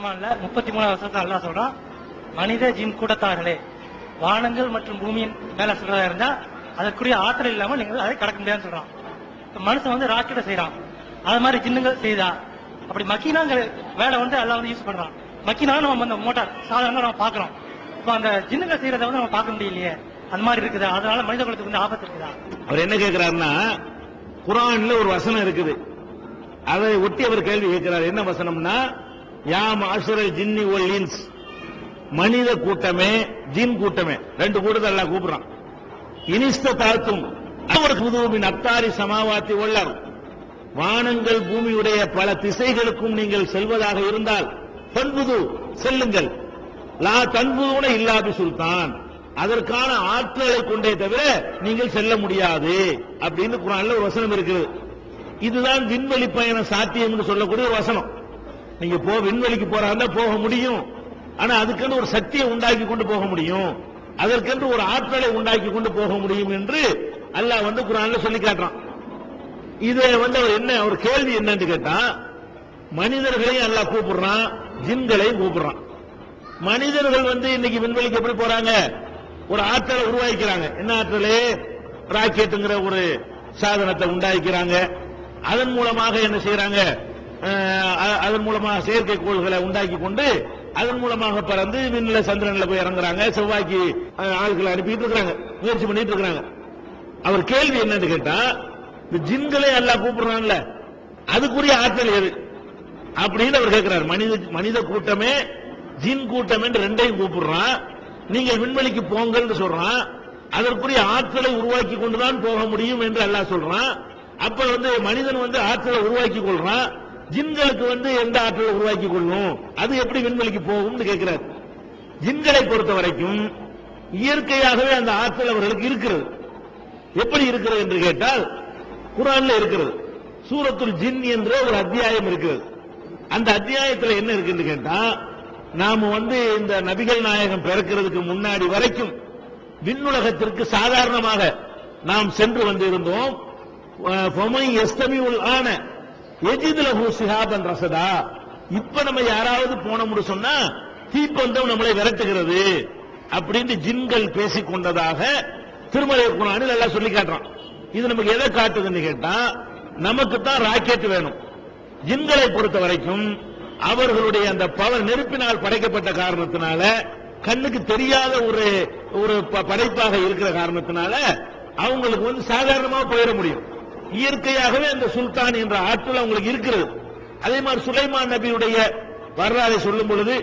33 வருஷத்துல அல்லாஹ் சொல்றான், மனித ஜின் கூட்டத்தார்களே, வானங்கள் மற்றும் பூமியின் மேல சொல்றதா இருந்தா அதற்குரிய ஆற்றல் இல்லாம நீங்க அதை கடக்க முடியாதுன்னு சொல்றான். மனுஷன் வந்து ராக்கெட்டை செய்யறான், அது மாதிரி ஜின்னுங்கள் செய்தா. அப்படி மக்கினாங்கிற வேலை வந்து அல்லாஹ் வந்து யூஸ் பண்றான். மக்கினா நம்ம அந்த மோட்டார் சாதாரண நம்ம பாக்குறோம். இப்போ அந்த ஜின்னுங்கள் செய்யறத வந்து நம்ம பார்க்க முடியலையே, அந்த மாதிரி இருக்குதா? அதனால மனித குலத்துக்கு வந்து ஆபத்து இருக்குதா? அவர் என்ன கேட்கிறாருன்னா, குர்ஆன்ல ஒரு வசனம் இருக்குது, அதை ஒட்டி அவர் கேள்வி கேட்கிறார். என்ன வசனம்னா, யா மாஷரல் ஜின்னி வல் இன்ஸ், மனித கூட்டமே ஜின் கூட்டமே, ரெண்டு கூட்டத்தை எல்லாம் கூப்பிடுறான். இனிஸ்த தாழ்த்தும் அவர் புதுவின் அத்தாரி சமாவாத்தி உள்ளார், வானங்கள் பூமியுடைய பல திசைகளுக்கும் நீங்கள் செல்வதாக இருந்தால் தன்புது செல்லுங்கள், லா தன்புதுன இல்லாபி சுல்தான், அதற்கான ஆற்றலை கொண்டே தவிர நீங்கள் செல்ல முடியாது அப்படின்னு குர்ஆன்ல ஒரு வசனம் இருக்குது. இதுதான் விண்வெளி பயணம் சாத்தியம் என்று சொல்லக்கூடிய ஒரு வசனம். நீங்க விண்வெளிக்கு போறாங்க போக முடியும், ஆனா அதுக்கென்று ஒரு சக்தியை உண்டாக்கி கொண்டு போக முடியும், அதற்கென்று ஒரு ஆற்றலை உண்டாக்கி கொண்டு போக முடியும் என்று அல்லாஹ் வந்து குர்ஆன்ல சொல்லி காட்டுறான். இது வந்து அவர் என்ன ஒரு கேள்வி என்னன்னு கேட்டா, மனிதர்களையும் அல்லாஹ் கூப்பிடுறான், ஜின்களையும் கூப்பிடுறான். மனிதர்கள் வந்து இன்னைக்கு விண்வெளிக்கு எப்படி போறாங்க, ஒரு ஆற்றலை உருவாக்கிறாங்க. என்ன ஆற்றலே, ராக்கெட்டுங்கிற ஒரு சாதனத்தை உண்டாக்கிறாங்க. அதன் மூலமாக என்ன செய்யறாங்க, அதன் மூலமாக செயற்கைக்கோள்களை உண்டாக்கி கொண்டு அதன் மூலமாக பறந்து விண்ணில சந்திரன்ல போய் இறங்குறாங்க, செவ்வாய்க்கு ஆட்களை அனுப்பிட்டு இருக்காங்க, முயற்சி பண்ணிட்டு இருக்காங்க. அவர் கேள்வி என்னன்னு கேட்டா, இந்த ஜின்களை எல்லாம் கூப்பிடுறாங்கல்ல, அதுக்குரிய ஆற்றல் எது அப்படின்னு அவர் கேட்கிறார். மனித கூட்டமே ஜின் கூட்டம் என்று ரெண்டையும் கூப்பிடுறான். நீங்கள் விண்வெளிக்கு போங்கன்னு சொல்றான், அதற்குரிய ஆற்றலை உருவாக்கி கொண்டுதான் போக முடியும் என்று அல்லாஹ் சொல்றான். அப்ப வந்து மனிதன் வந்து ஆற்றலை உருவாக்கி கொள்றான், ஜின்களுக்கு வந்து எந்த ஆற்றலை உருவாக்கி கொள்ளும், அது எப்படி விண்வெளிக்கு போகும்னு கேட்கிறார். ஜின்களை பொறுத்த வரைக்கும் இயற்கையாகவே அந்த ஆற்றல் அவர்களுக்கு இருக்கிறது. எப்படி இருக்கிறது என்று கேட்டால், குர்ஆன்ல இருக்கிறது. சூரத்துல் ஜின் என்ற ஒரு அத்தியாயம் இருக்கிறது. அந்த அத்தியாயத்தில் என்ன இருக்குன்னு கேட்டா, நாம வந்து இந்த நபிகள் நாயகம் பிறக்கிறதுக்கு முன்னாடி வரைக்கும் விண்ணுலகத்திற்கு சாதாரணமாக நாம் சென்று வந்திருந்தோம். இப்ப நம்ம யாராவது போனோம்னு சொன்னா தீப்பந்தம் நம்மளை விரட்டுகிறது அப்படின்னு ஜின்கள் பேசிக் கொண்டதாக திருமலை குர்ஆனில் எல்லாம் சொல்லி காட்டுறான். இது நமக்கு எதை காட்டுதுன்னு கேட்டா, நமக்கு தான் ராக்கெட் வேணும். ஜின்களை பொறுத்த வரைக்கும் அவர்களுடைய அந்த பவர் நெருப்பினால் படைக்கப்பட்ட காரணத்தினால, கண்ணுக்கு தெரியாத ஒரு படைப்பாக இருக்கிற காரணத்தினால அவங்களுக்கு வந்து சாதாரணமாக போயிட முடியும். இயற்கையாகவே அந்த சுல்தான் என்ற ஆற்றல் அவங்களுக்கு இருக்கிறது. அதே மாதிரி சுலைமான் நபியுடைய வரலாறை சொல்லும் பொழுது,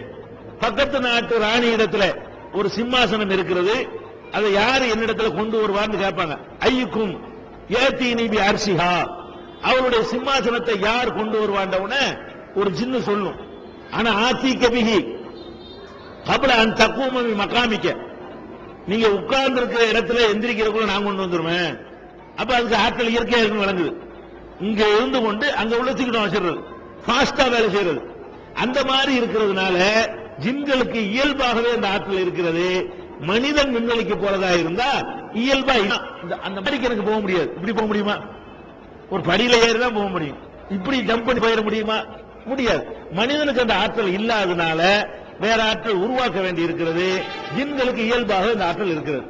பக்கத்து நாட்டு ராணி இடத்துல ஒரு சிம்மாசனம் இருக்கிறது, அதை யாரு என்னிடத்துல கொண்டு வருவார்னு கேட்பாங்க. ஐயுக்கும் ஏத்தீனி பி அர்ஷிஹா, அவருடைய சிம்மாசனத்தை யார் கொண்டு வருவாண்டவுன ஒரு ஜின்னு சொல்லும். ஆனா ஆத்தி கபிஹி கபல அன் தக்கூமி மகாமிக்க, நீங்க உட்கார்ந்து இருக்கிற இடத்துல எந்திரிக்கிறதுக்குள்ள நான் கொண்டு வந்துருவேன். அப்ப அதுக்கு ஆட்கள் இயற்கையா இருக்கு வழங்குது. இங்க இருந்து கொண்டு அங்க உள்ள தூக்கிட்டு வச்சிடுறது, ஃபாஸ்டா வேலை செய்யறது. அந்த மாதிரி இருக்கிறதுனால ஜின்களுக்கு இயல்பாகவே அந்த ஆற்றல் இருக்கிறது. மனிதன் விண்வெளிக்கு போறதா இருந்தா இயல்பா அந்த படிக்கு எனக்கு போக முடியாது. இப்படி போக முடியுமா? ஒரு படியில ஏறிதான் போக முடியும். இப்படி ஜம்ப் பண்ணி போயிட முடியுமா? முடியாது. மனிதனுக்கு அந்த ஆற்றல் இல்லாதனால வேற ஆற்றல் உருவாக்க வேண்டி இருக்கிறது. ஜின்களுக்கு இயல்பாக இந்த ஆற்றல் இருக்கிறது.